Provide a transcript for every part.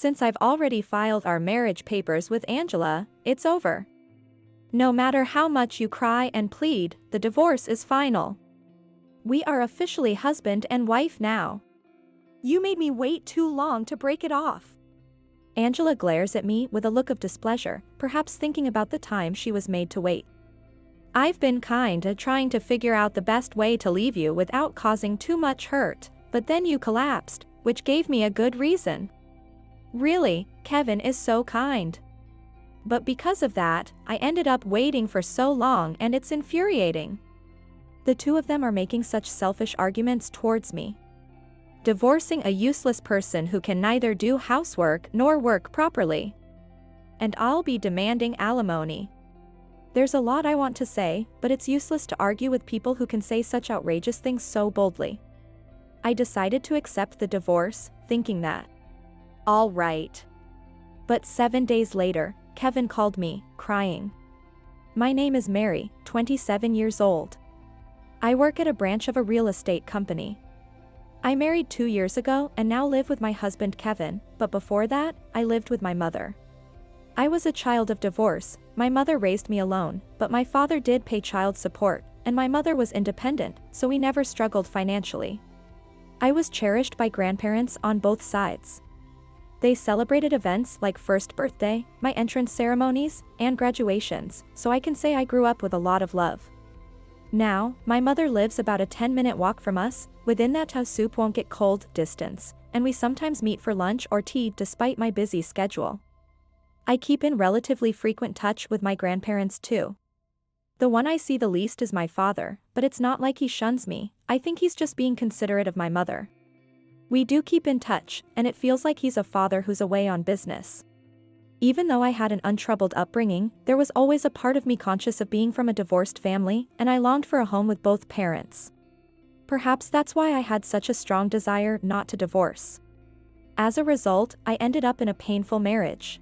Since I've already filed our marriage papers with Angela, it's over. No matter how much you cry and plead, the divorce is final. We are officially husband and wife now. You made me wait too long to break it off. Angela glares at me with a look of displeasure, perhaps thinking about the time she was made to wait. I've been kinda trying to figure out the best way to leave you without causing too much hurt, but then you collapsed, which gave me a good reason. Really, Kevin is so kind. But because of that, I ended up waiting for so long and it's infuriating. The two of them are making such selfish arguments towards me. Divorcing a useless person who can neither do housework nor work properly. And I'll be demanding alimony. There's a lot I want to say, but it's useless to argue with people who can say such outrageous things so boldly. I decided to accept the divorce, thinking that, all right. But 7 days later, Kevin called me, crying. My name is Mary, 27 years old. I work at a branch of a real estate company. I married 2 years ago and now live with my husband Kevin, but before that, I lived with my mother. I was a child of divorce, my mother raised me alone, but my father did pay child support, and my mother was independent, so we never struggled financially. I was cherished by grandparents on both sides. They celebrated events like first birthday, my entrance ceremonies, and graduations, so I can say I grew up with a lot of love. Now, my mother lives about a 10-minute walk from us, within that how soup won't get cold distance, and we sometimes meet for lunch or tea despite my busy schedule. I keep in relatively frequent touch with my grandparents too. The one I see the least is my father, but it's not like he shuns me, I think he's just being considerate of my mother. We do keep in touch, and it feels like he's a father who's away on business. Even though I had an untroubled upbringing, there was always a part of me conscious of being from a divorced family, and I longed for a home with both parents. Perhaps that's why I had such a strong desire not to divorce. As a result, I ended up in a painful marriage.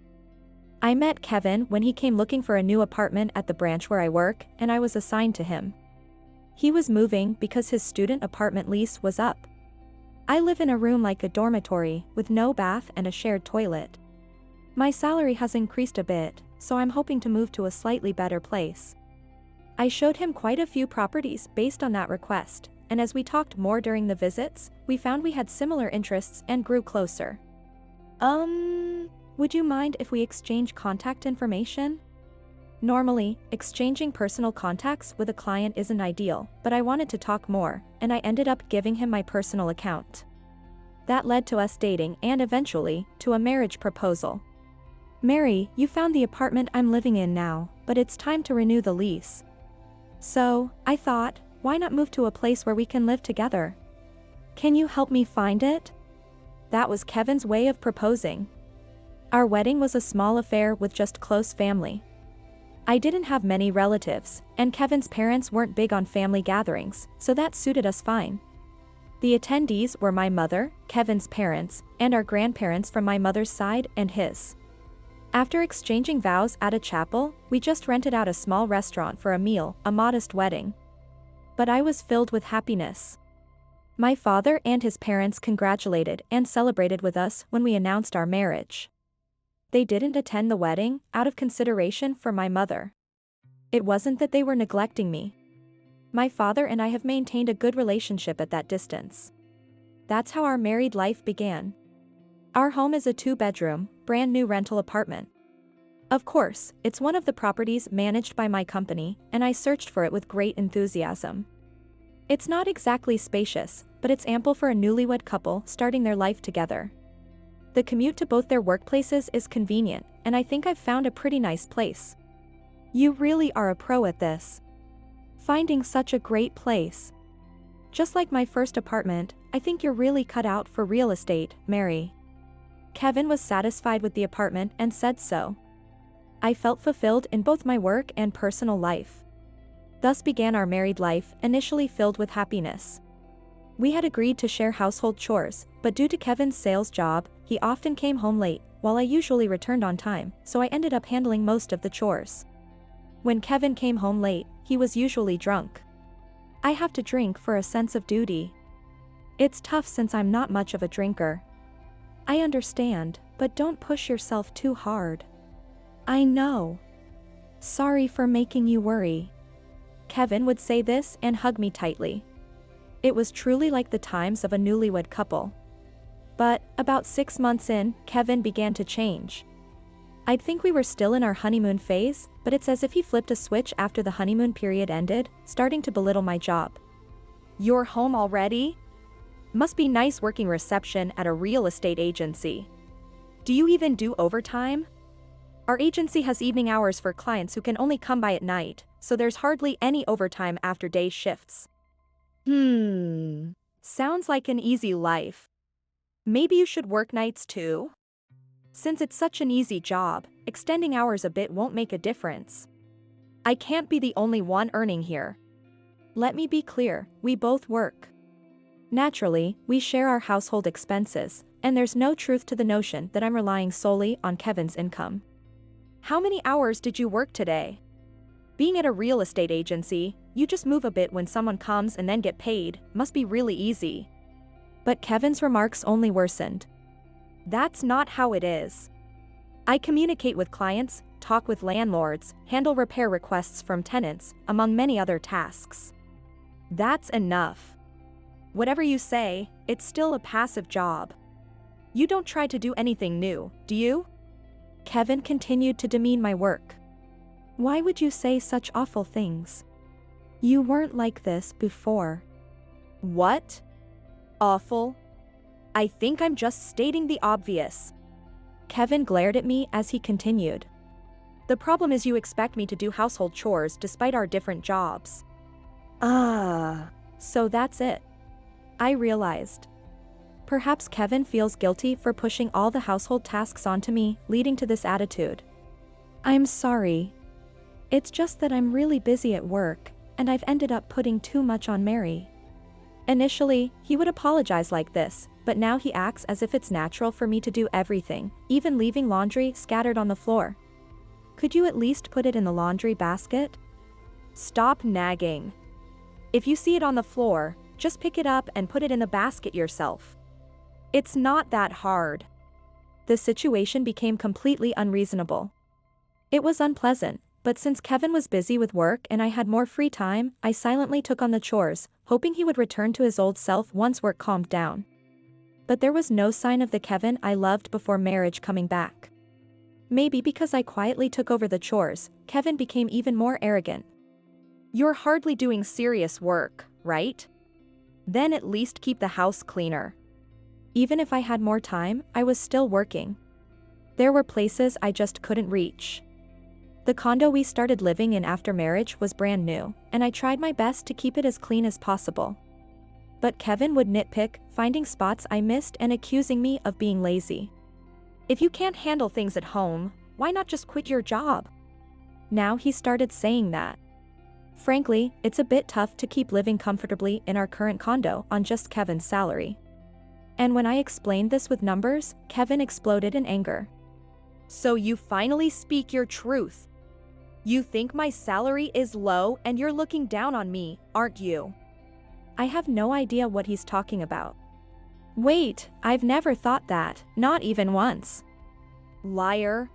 I met Kevin when he came looking for a new apartment at the branch where I work, and I was assigned to him. He was moving because his student apartment lease was up. I live in a room like a dormitory, with no bath and a shared toilet. My salary has increased a bit, so I'm hoping to move to a slightly better place. I showed him quite a few properties based on that request, and as we talked more during the visits, we found we had similar interests and grew closer. Would you mind if we exchange contact information? Normally, exchanging personal contacts with a client isn't ideal, but I wanted to talk more, and I ended up giving him my personal account. That led to us dating and eventually, to a marriage proposal. Mary, you found the apartment I'm living in now, but it's time to renew the lease. So, I thought, why not move to a place where we can live together? Can you help me find it? That was Kevin's way of proposing. Our wedding was a small affair with just close family. I didn't have many relatives, and Kevin's parents weren't big on family gatherings, so that suited us fine. The attendees were my mother, Kevin's parents, and our grandparents from my mother's side and his. After exchanging vows at a chapel, we just rented out a small restaurant for a meal, a modest wedding. But I was filled with happiness. My father and his parents congratulated and celebrated with us when we announced our marriage. They didn't attend the wedding, out of consideration for my mother. It wasn't that they were neglecting me. My father and I have maintained a good relationship at that distance. That's how our married life began. Our home is a 2-bedroom, brand new rental apartment. Of course, it's one of the properties managed by my company, and I searched for it with great enthusiasm. It's not exactly spacious, but it's ample for a newlywed couple starting their life together. The commute to both their workplaces is convenient, and I think I've found a pretty nice place. You really are a pro at this. Finding such a great place. Just like my first apartment, I think you're really cut out for real estate, Mary. Kevin was satisfied with the apartment and said so. I felt fulfilled in both my work and personal life. Thus began our married life, initially filled with happiness. We had agreed to share household chores, but due to Kevin's sales job, he often came home late, while I usually returned on time, so I ended up handling most of the chores. When Kevin came home late, he was usually drunk. I have to drink for a sense of duty. It's tough since I'm not much of a drinker. I understand, but don't push yourself too hard. I know. Sorry for making you worry. Kevin would say this and hug me tightly. It was truly like the times of a newlywed couple. But, about 6 months in, Kevin began to change. I'd think we were still in our honeymoon phase, but it's as if he flipped a switch after the honeymoon period ended, starting to belittle my job. You're home already? Must be nice working reception at a real estate agency. Do you even do overtime? Our agency has evening hours for clients who can only come by at night, so there's hardly any overtime after day shifts. Sounds like an easy life. Maybe you should work nights too? Since it's such an easy job, extending hours a bit won't make a difference. I can't be the only one earning here. Let me be clear, we both work. Naturally, we share our household expenses, and there's no truth to the notion that I'm relying solely on Kevin's income. How many hours did you work today? Being at a real estate agency, you just move a bit when someone comes and then get paid, must be really easy. But Kevin's remarks only worsened. That's not how it is. I communicate with clients, talk with landlords, handle repair requests from tenants, among many other tasks. That's enough. Whatever you say, it's still a passive job. You don't try to do anything new, do you? Kevin continued to demean my work. Why would you say such awful things? You weren't like this before. What? Awful? I think I'm just stating the obvious. Kevin glared at me as he continued. The problem is you expect me to do household chores despite our different jobs. So that's it. I realized. Perhaps Kevin feels guilty for pushing all the household tasks onto me, leading to this attitude. I'm sorry. It's just that I'm really busy at work, and I've ended up putting too much on Mary. Initially, he would apologize like this, but now he acts as if it's natural for me to do everything, even leaving laundry scattered on the floor. Could you at least put it in the laundry basket? Stop nagging. If you see it on the floor, just pick it up and put it in the basket yourself. It's not that hard. The situation became completely unreasonable. It was unpleasant, but since Kevin was busy with work and I had more free time, I silently took on the chores, hoping he would return to his old self once work calmed down. But there was no sign of the Kevin I loved before marriage coming back. Maybe because I quietly took over the chores, Kevin became even more arrogant. You're hardly doing serious work, right? Then at least keep the house cleaner. Even if I had more time, I was still working. There were places I just couldn't reach. The condo we started living in after marriage was brand new, and I tried my best to keep it as clean as possible. But Kevin would nitpick, finding spots I missed and accusing me of being lazy. If you can't handle things at home, why not just quit your job? Now he started saying that. Frankly, it's a bit tough to keep living comfortably in our current condo on just Kevin's salary. And when I explained this with numbers, Kevin exploded in anger. So you finally speak your truth. You think my salary is low and you're looking down on me, aren't you? I have no idea what he's talking about. Wait, I've never thought that, not even once. Liar.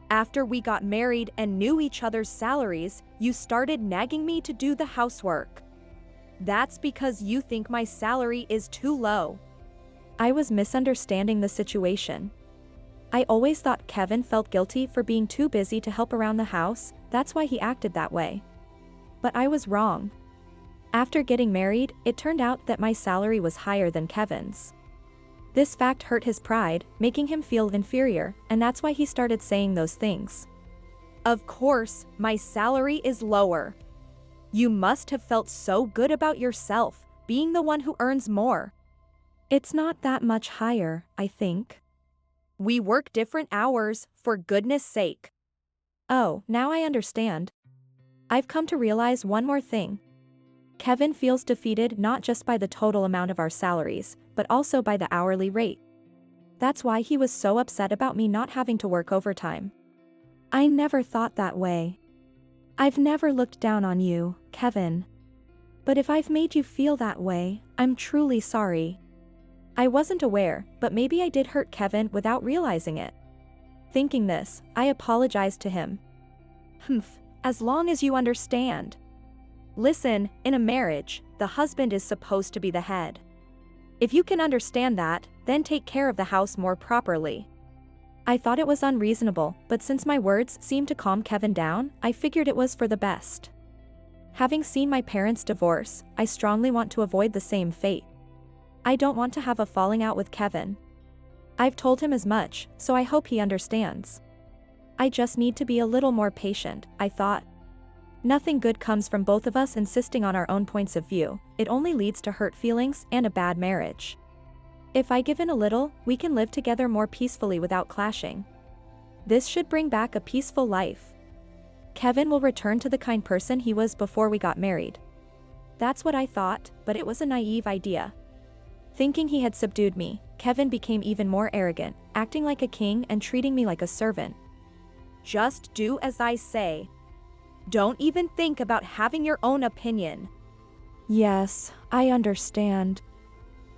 After we got married and knew each other's salaries, you started nagging me to do the housework. That's because you think my salary is too low. I was misunderstanding the situation. I always thought Kevin felt guilty for being too busy to help around the house, that's why he acted that way. But I was wrong. After getting married, it turned out that my salary was higher than Kevin's. This fact hurt his pride, making him feel inferior, and that's why he started saying those things. Of course, my salary is lower. You must have felt so good about yourself, being the one who earns more. It's not that much higher, I think. We work different hours, for goodness sake. Oh, now I understand. I've come to realize one more thing. Kevin feels defeated not just by the total amount of our salaries, but also by the hourly rate. That's why he was so upset about me not having to work overtime. I never thought that way. I've never looked down on you, Kevin. But if I've made you feel that way, I'm truly sorry. I wasn't aware, but maybe I did hurt Kevin without realizing it. Thinking this, I apologized to him. As long as you understand. Listen, in a marriage, the husband is supposed to be the head. If you can understand that, then take care of the house more properly. I thought it was unreasonable, but since my words seemed to calm Kevin down, I figured it was for the best. Having seen my parents divorce, I strongly want to avoid the same fate. I don't want to have a falling out with Kevin. I've told him as much, so I hope he understands. I just need to be a little more patient, I thought. Nothing good comes from both of us insisting on our own points of view, it only leads to hurt feelings and a bad marriage. If I give in a little, we can live together more peacefully without clashing. This should bring back a peaceful life. Kevin will return to the kind person he was before we got married. That's what I thought, but it was a naive idea. Thinking he had subdued me, Kevin became even more arrogant, acting like a king and treating me like a servant. Just do as I say. Don't even think about having your own opinion. Yes, I understand.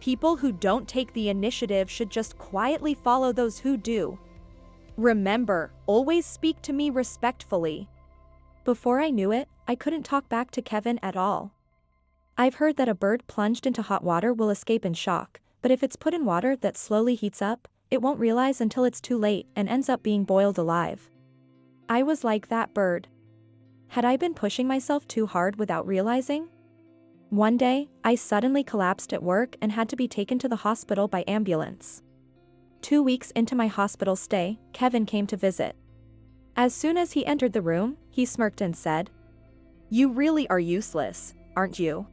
People who don't take the initiative should just quietly follow those who do. Remember, always speak to me respectfully. Before I knew it, I couldn't talk back to Kevin at all. I've heard that a bird plunged into hot water will escape in shock, but if it's put in water that slowly heats up, it won't realize until it's too late and ends up being boiled alive. I was like that bird. Had I been pushing myself too hard without realizing? One day, I suddenly collapsed at work and had to be taken to the hospital by ambulance. 2 weeks into my hospital stay, Kevin came to visit. As soon as he entered the room, he smirked and said, "You really are useless, aren't you?"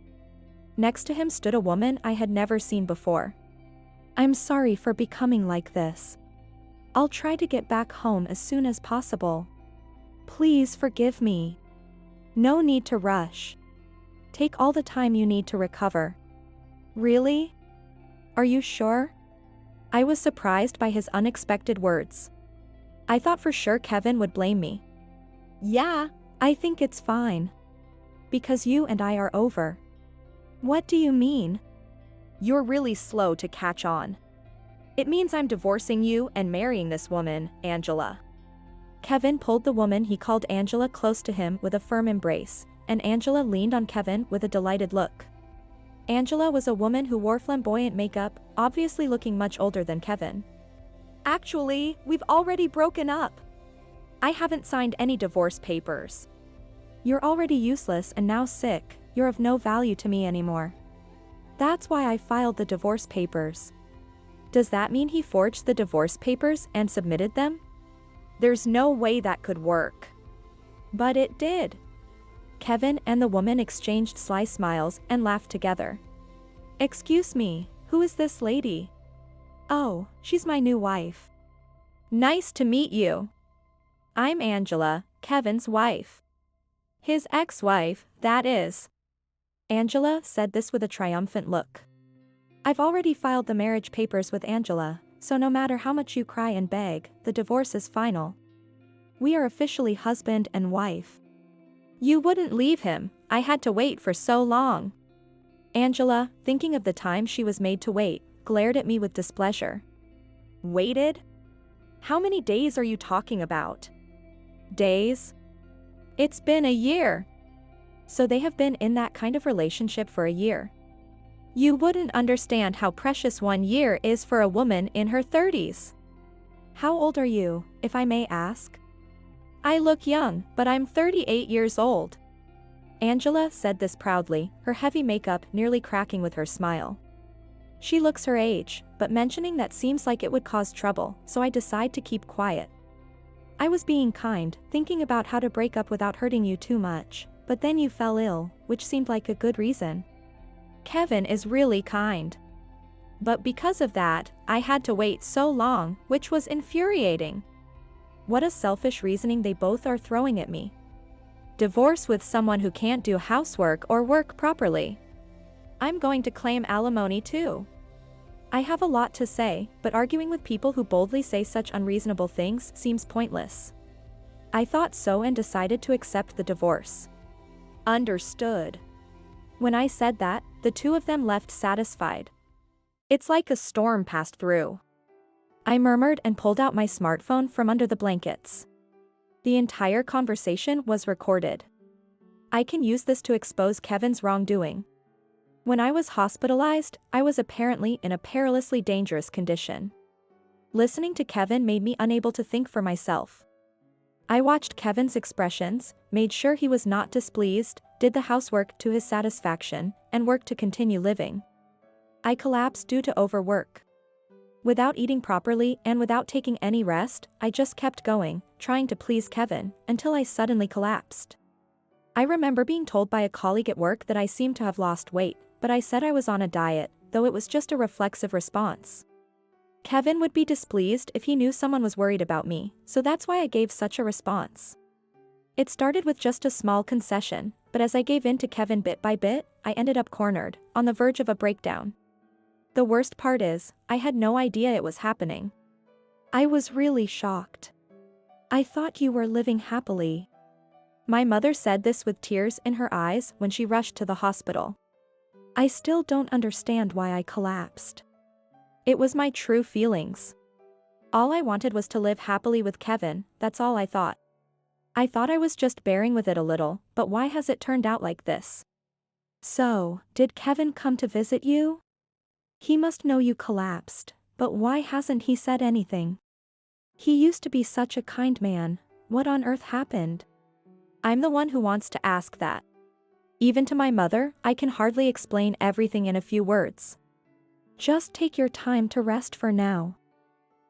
Next to him stood a woman I had never seen before. "I'm sorry for becoming like this. I'll try to get back home as soon as possible. Please forgive me. No need to rush. Take all the time you need to recover." "Really? Are you sure?" I was surprised by his unexpected words. I thought for sure Kevin would blame me. "Yeah, I think it's fine. Because you and I are over." "What do you mean?" "You're really slow to catch on. It means I'm divorcing you and marrying this woman, Angela." Kevin pulled the woman he called Angela close to him with a firm embrace, and Angela leaned on Kevin with a delighted look. Angela was a woman who wore flamboyant makeup, obviously looking much older than Kevin. "Actually, we've already broken up. I haven't signed any divorce papers." "You're already useless and now sick, you're of no value to me anymore. That's why I filed the divorce papers." Does that mean he forged the divorce papers and submitted them? There's no way that could work. But it did. Kevin and the woman exchanged sly smiles and laughed together. "Excuse me, who is this lady?" "Oh, she's my new wife." "Nice to meet you. I'm Angela, Kevin's wife." His ex-wife, that is. Angela said this with a triumphant look. "I've already filed the marriage papers with Angela, so no matter how much you cry and beg, the divorce is final. We are officially husband and wife." "You wouldn't leave him, I had to wait for so long." Angela, thinking of the time she was made to wait, glared at me with displeasure. "Waited? How many days are you talking about?" "Days? It's been a year." So they have been in that kind of relationship for a year. You wouldn't understand how precious 1 year is for a woman in her 30s. "How old are you, if I may ask?" "I look young, but I'm 38 years old." Angela said this proudly, her heavy makeup nearly cracking with her smile. She looks her age, but mentioning that seems like it would cause trouble, so I decide to keep quiet. I was being kind, thinking about how to break up without hurting you too much, but then you fell ill, which seemed like a good reason. Kevin is really kind. But because of that, I had to wait so long, which was infuriating. What a selfish reasoning they both are throwing at me. Divorce with someone who can't do housework or work properly. I'm going to claim alimony too. I have a lot to say, but arguing with people who boldly say such unreasonable things seems pointless. I thought so and decided to accept the divorce. Understood. When I said that, the two of them left satisfied. It's like a storm passed through. I murmured and pulled out my smartphone from under the blankets. The entire conversation was recorded. I can use this to expose Kevin's wrongdoing. When I was hospitalized, I was apparently in a perilously dangerous condition. Listening to Kevin made me unable to think for myself. I watched Kevin's expressions, made sure he was not displeased, did the housework to his satisfaction, and worked to continue living. I collapsed due to overwork. Without eating properly and without taking any rest, I just kept going, trying to please Kevin, until I suddenly collapsed. I remember being told by a colleague at work that I seemed to have lost weight, but I said I was on a diet, though it was just a reflexive response. Kevin would be displeased if he knew someone was worried about me, so that's why I gave such a response. It started with just a small concession, but as I gave in to Kevin bit by bit, I ended up cornered, on the verge of a breakdown. The worst part is, I had no idea it was happening. I was really shocked. I thought you were living happily. My mother said this with tears in her eyes when she rushed to the hospital. I still don't understand why I collapsed. It was my true feelings. All I wanted was to live happily with Kevin, that's all I thought. I thought I was just bearing with it a little, but why has it turned out like this? So, did Kevin come to visit you? He must know you collapsed, but why hasn't he said anything? He used to be such a kind man, what on earth happened? I'm the one who wants to ask that. Even to my mother, I can hardly explain everything in a few words. Just take your time to rest for now.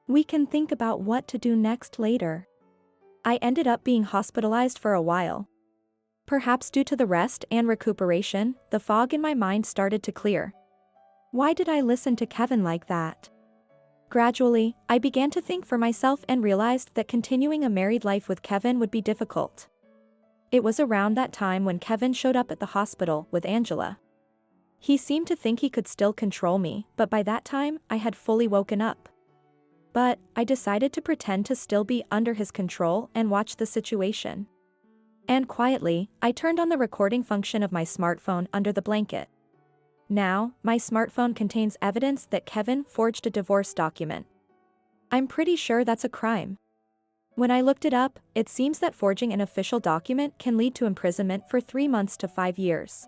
We can think about what to do next later. I ended up being hospitalized for a while. Perhaps due to the rest and recuperation, the fog in my mind started to clear. Why did I listen to Kevin like that? Gradually, I began to think for myself and realized that continuing a married life with Kevin would be difficult. It was around that time when Kevin showed up at the hospital with Angela. He seemed to think he could still control me, but by that time, I had fully woken up. But, I decided to pretend to still be under his control and watch the situation. And quietly, I turned on the recording function of my smartphone under the blanket. Now, my smartphone contains evidence that Kevin forged a divorce document. I'm pretty sure that's a crime. When I looked it up, it seems that forging an official document can lead to imprisonment for 3 months to 5 years.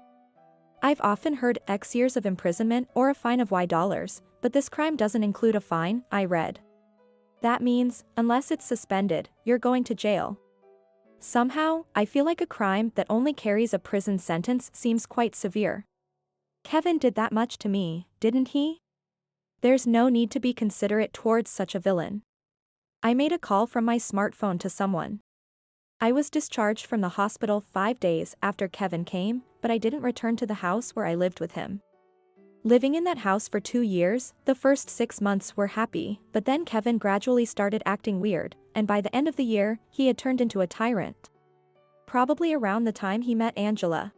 I've often heard X years of imprisonment or a fine of Y dollars, but this crime doesn't include a fine, I read. That means, unless it's suspended, you're going to jail. Somehow, I feel like a crime that only carries a prison sentence seems quite severe. Kevin did that much to me, didn't he? There's no need to be considerate towards such a villain. I made a call from my smartphone to someone. I was discharged from the hospital 5 days after Kevin came, but I didn't return to the house where I lived with him. Living in that house for 2 years, the first 6 months were happy, but then Kevin gradually started acting weird, and by the end of the year, he had turned into a tyrant. Probably around the time he met Angela.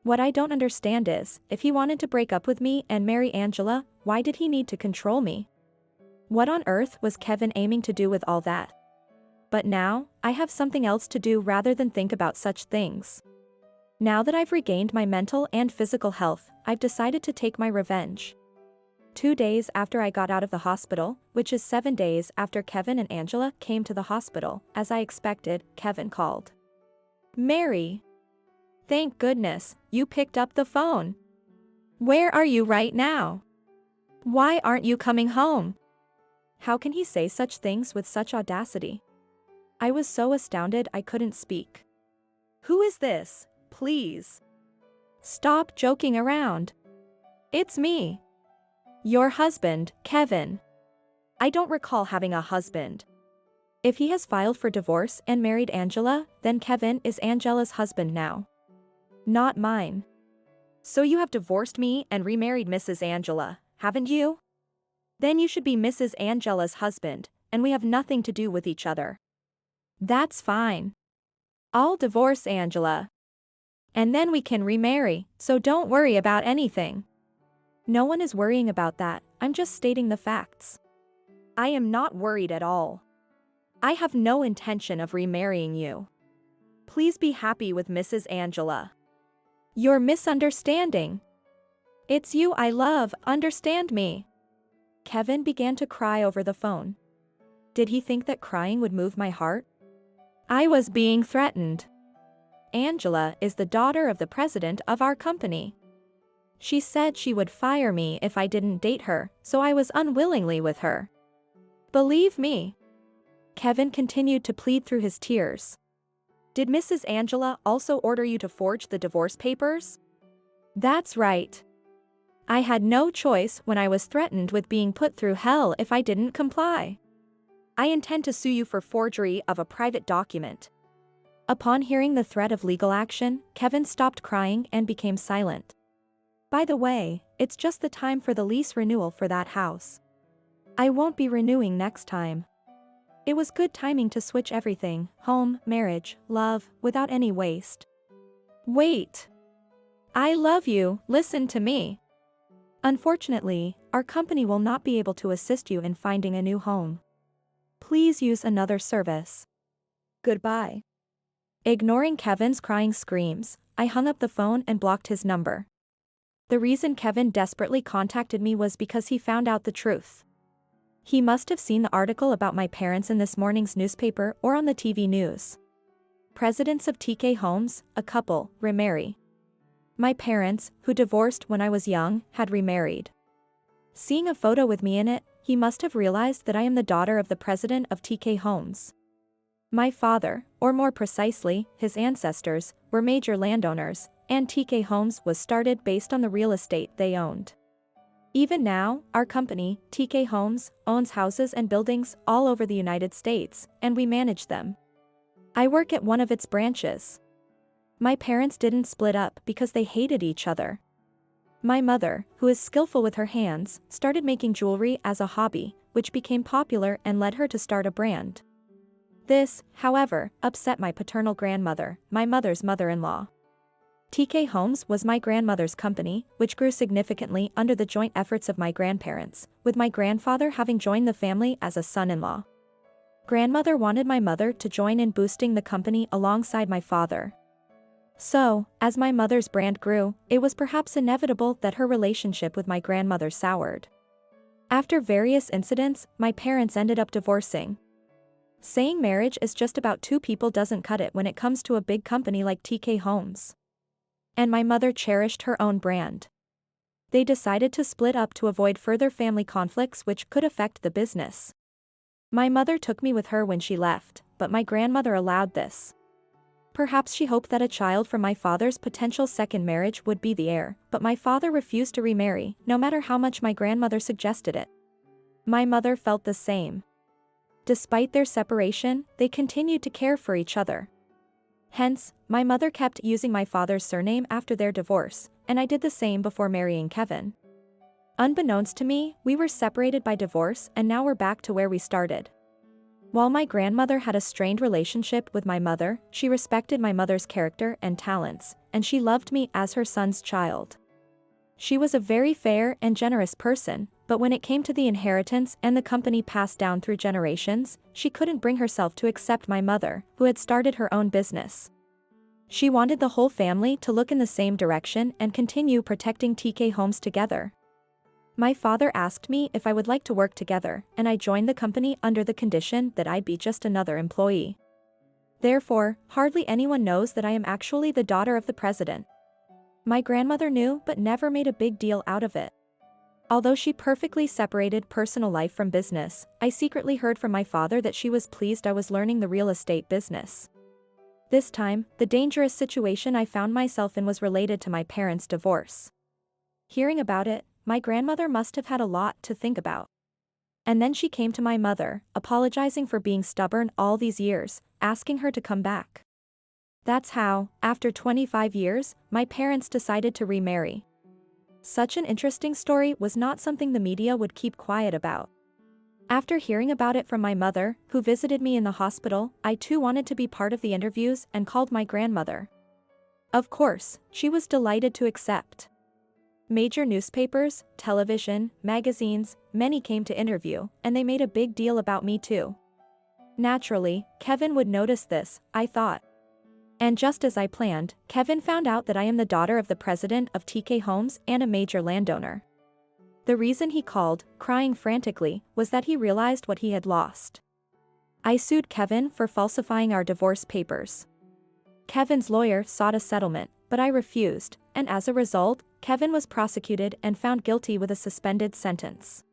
What I don't understand is, if he wanted to break up with me and marry Angela, why did he need to control me? What on earth was Kevin aiming to do with all that? But now, I have something else to do rather than think about such things. Now that I've regained my mental and physical health, I've decided to take my revenge. 2 days after I got out of the hospital, which is 7 days after Kevin and Angela came to the hospital, as I expected, Kevin called. Mary. Thank goodness, you picked up the phone. Where are you right now? Why aren't you coming home? How can he say such things with such audacity? I was so astounded I couldn't speak. Who is this? Please. Stop joking around. It's me. Your husband, Kevin. I don't recall having a husband. If he has filed for divorce and married Angela, then Kevin is Angela's husband now. Not mine. So you have divorced me and remarried Mrs. Angela, haven't you? Then you should be Mrs. Angela's husband, and we have nothing to do with each other. That's fine. I'll divorce Angela. And then we can remarry, so don't worry about anything. No one is worrying about that, I'm just stating the facts. I am not worried at all. I have no intention of remarrying you. Please be happy with Mrs. Angela. You're misunderstanding. It's you I love, understand me. Kevin began to cry over the phone. Did he think that crying would move my heart? I was being threatened. Angela is the daughter of the president of our company. She said she would fire me if I didn't date her, so I was unwillingly with her. Believe me. Kevin continued to plead through his tears. Did Mrs. Angela also order you to forge the divorce papers? That's right. I had no choice when I was threatened with being put through hell if I didn't comply. I intend to sue you for forgery of a private document. Upon hearing the threat of legal action, Kevin stopped crying and became silent. By the way, it's just the time for the lease renewal for that house. I won't be renewing next time. It was good timing to switch everything, home, marriage, love, without any waste. Wait. I love you, listen to me. Unfortunately, our company will not be able to assist you in finding a new home. Please use another service. Goodbye. Ignoring Kevin's crying screams, I hung up the phone and blocked his number. The reason Kevin desperately contacted me was because he found out the truth. He must have seen the article about my parents in this morning's newspaper or on the TV news. Presidents of TK Homes, a couple, remarry. My parents, who divorced when I was young, had remarried. Seeing a photo with me in it, he must have realized that I am the daughter of the president of TK Homes. My father, or more precisely, his ancestors, were major landowners, and TK Homes was started based on the real estate they owned. Even now, our company, TK Homes, owns houses and buildings all over the United States, and we manage them. I work at one of its branches. My parents didn't split up because they hated each other. My mother, who is skillful with her hands, started making jewelry as a hobby, which became popular and led her to start a brand. This, however, upset my paternal grandmother, my mother's mother-in-law. TK Homes was my grandmother's company, which grew significantly under the joint efforts of my grandparents, with my grandfather having joined the family as a son-in-law. Grandmother wanted my mother to join in boosting the company alongside my father. So, as my mother's brand grew, it was perhaps inevitable that her relationship with my grandmother soured. After various incidents, my parents ended up divorcing. Saying marriage is just about two people doesn't cut it when it comes to a big company like TK Homes. And my mother cherished her own brand. They decided to split up to avoid further family conflicts which could affect the business. My mother took me with her when she left, but my grandmother allowed this. Perhaps she hoped that a child from my father's potential second marriage would be the heir, but my father refused to remarry, no matter how much my grandmother suggested it. My mother felt the same. Despite their separation, they continued to care for each other. Hence, my mother kept using my father's surname after their divorce, and I did the same before marrying Kevin. Unbeknownst to me, we were separated by divorce and now we're back to where we started. While my grandmother had a strained relationship with my mother, she respected my mother's character and talents, and she loved me as her son's child. She was a very fair and generous person, but when it came to the inheritance and the company passed down through generations, she couldn't bring herself to accept my mother, who had started her own business. She wanted the whole family to look in the same direction and continue protecting TK Homes together. My father asked me if I would like to work together, and I joined the company under the condition that I'd be just another employee. Therefore, hardly anyone knows that I am actually the daughter of the president. My grandmother knew but never made a big deal out of it. Although she perfectly separated personal life from business, I secretly heard from my father that she was pleased I was learning the real estate business. This time, the dangerous situation I found myself in was related to my parents' divorce. Hearing about it, my grandmother must have had a lot to think about. And then she came to my mother, apologizing for being stubborn all these years, asking her to come back. That's how, after 25 years, my parents decided to remarry. Such an interesting story was not something the media would keep quiet about. After hearing about it from my mother, who visited me in the hospital, I too wanted to be part of the interviews and called my grandmother. Of course, she was delighted to accept. Major newspapers, television, magazines, many came to interview, and they made a big deal about me too. Naturally, Kevin would notice this, I thought. And just as I planned, Kevin found out that I am the daughter of the president of TK Homes and a major landowner. The reason he called, crying frantically, was that he realized what he had lost. I sued Kevin for falsifying our divorce papers. Kevin's lawyer sought a settlement, but I refused, and as a result, Kevin was prosecuted and found guilty with a suspended sentence.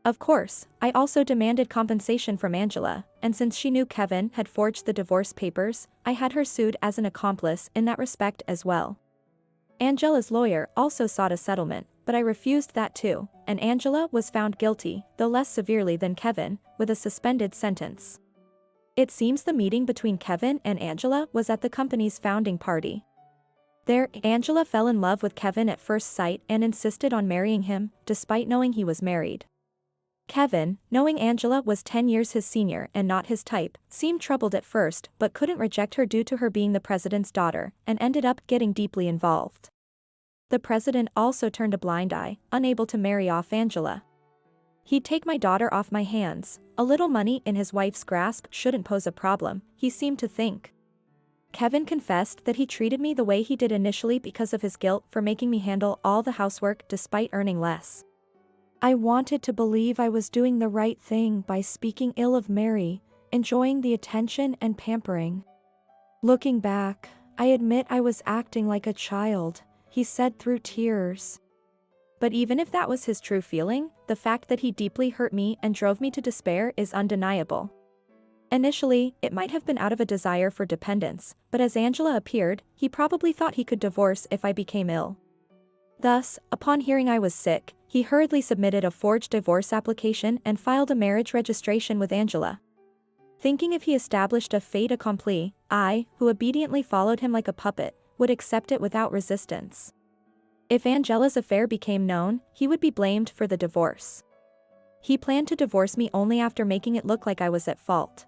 Of course, I also demanded compensation from Angela, and since she knew Kevin had forged the divorce papers, I had her sued as an accomplice in that respect as well. Angela's lawyer also sought a settlement, but I refused that too, and Angela was found guilty, though less severely than Kevin, with a suspended sentence. It seems the meeting between Kevin and Angela was at the company's founding party. There, Angela fell in love with Kevin at first sight and insisted on marrying him, despite knowing he was married. Kevin, knowing Angela was 10 years his senior and not his type, seemed troubled at first but couldn't reject her due to her being the president's daughter, and ended up getting deeply involved. The president also turned a blind eye, unable to marry off Angela. He'd take my daughter off my hands, a little money in his wife's grasp shouldn't pose a problem, he seemed to think. Kevin confessed that he treated me the way he did initially because of his guilt for making me handle all the housework despite earning less. I wanted to believe I was doing the right thing by speaking ill of Mary, enjoying the attention and pampering. Looking back, I admit I was acting like a child, he said through tears. But even if that was his true feeling, the fact that he deeply hurt me and drove me to despair is undeniable. Initially, it might have been out of a desire for dependence, but as Angela appeared, he probably thought he could divorce if I became ill. Thus, upon hearing I was sick, he hurriedly submitted a forged divorce application and filed a marriage registration with Angela. Thinking if he established a fait accompli, I, who obediently followed him like a puppet, would accept it without resistance. If Angela's affair became known, he would be blamed for the divorce. He planned to divorce me only after making it look like I was at fault.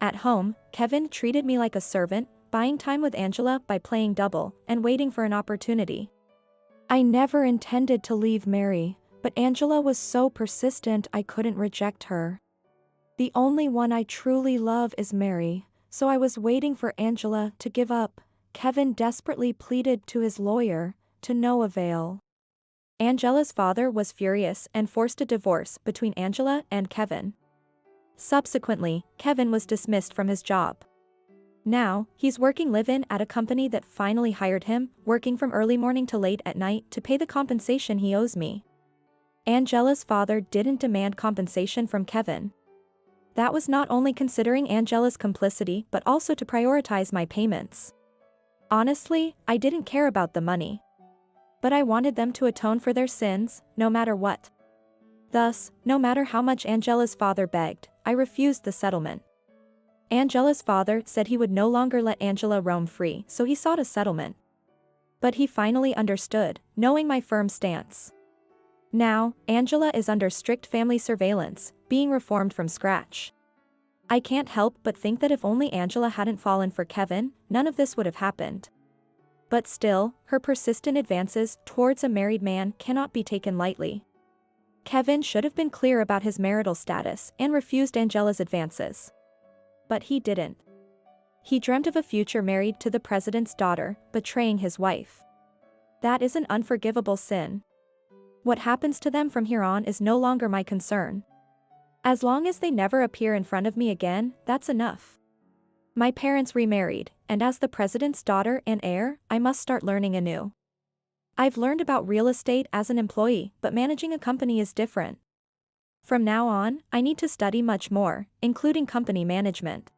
At home, Kevin treated me like a servant, buying time with Angela by playing double and waiting for an opportunity. I never intended to leave Mary, but Angela was so persistent I couldn't reject her. The only one I truly love is Mary, so I was waiting for Angela to give up, Kevin desperately pleaded to his lawyer, to no avail. Angela's father was furious and forced a divorce between Angela and Kevin. Subsequently, Kevin was dismissed from his job. Now, he's working live-in at a company that finally hired him, working from early morning to late at night to pay the compensation he owes me. Angela's father didn't demand compensation from Kevin. That was not only considering Angela's complicity but also to prioritize my payments. Honestly, I didn't care about the money. But I wanted them to atone for their sins, no matter what. Thus, no matter how much Angela's father begged, I refused the settlement. Angela's father said he would no longer let Angela roam free, so he sought a settlement. But he finally understood, knowing my firm stance. Now, Angela is under strict family surveillance, being reformed from scratch. I can't help but think that if only Angela hadn't fallen for Kevin, none of this would have happened. But still, her persistent advances towards a married man cannot be taken lightly. Kevin should have been clear about his marital status and refused Angela's advances. But he didn't. He dreamt of a future married to the president's daughter, betraying his wife. That is an unforgivable sin. What happens to them from here on is no longer my concern. As long as they never appear in front of me again, that's enough. My parents remarried, and as the president's daughter and heir, I must start learning anew. I've learned about real estate as an employee, but managing a company is different. From now on, I need to study much more, including company management.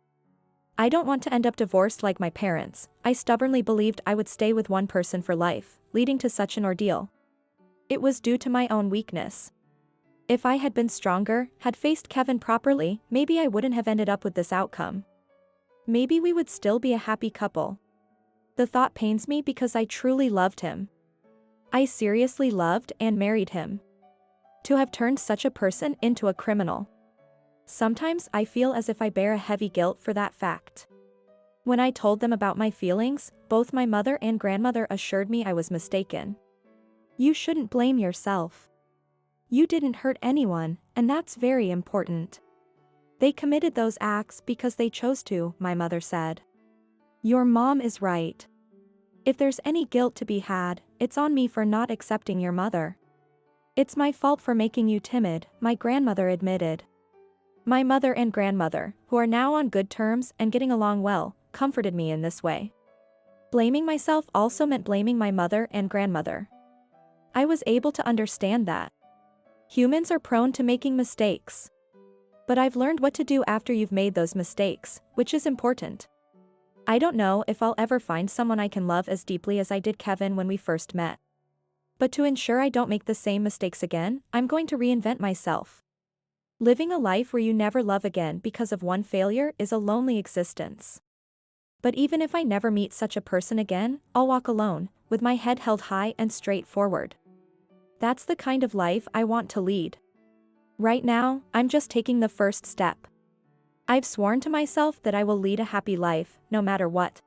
I don't want to end up divorced like my parents. I stubbornly believed I would stay with one person for life, leading to such an ordeal. It was due to my own weakness. If I had been stronger, had faced Kevin properly, maybe I wouldn't have ended up with this outcome. Maybe we would still be a happy couple. The thought pains me because I truly loved him. I seriously loved and married him. To have turned such a person into a criminal. Sometimes I feel as if I bear a heavy guilt for that fact. When I told them about my feelings, both my mother and grandmother assured me I was mistaken. You shouldn't blame yourself. You didn't hurt anyone, and that's very important. They committed those acts because they chose to, my mother said. Your mom is right. If there's any guilt to be had, it's on me for not accepting your mother. It's my fault for making you timid, my grandmother admitted. My mother and grandmother, who are now on good terms and getting along well, comforted me in this way. Blaming myself also meant blaming my mother and grandmother. I was able to understand that humans are prone to making mistakes. But I've learned what to do after you've made those mistakes, which is important. I don't know if I'll ever find someone I can love as deeply as I did Kevin when we first met. But to ensure I don't make the same mistakes again, I'm going to reinvent myself. Living a life where you never love again because of one failure is a lonely existence. But even if I never meet such a person again, I'll walk alone, with my head held high and straightforward. That's the kind of life I want to lead. Right now, I'm just taking the first step. I've sworn to myself that I will lead a happy life, no matter what.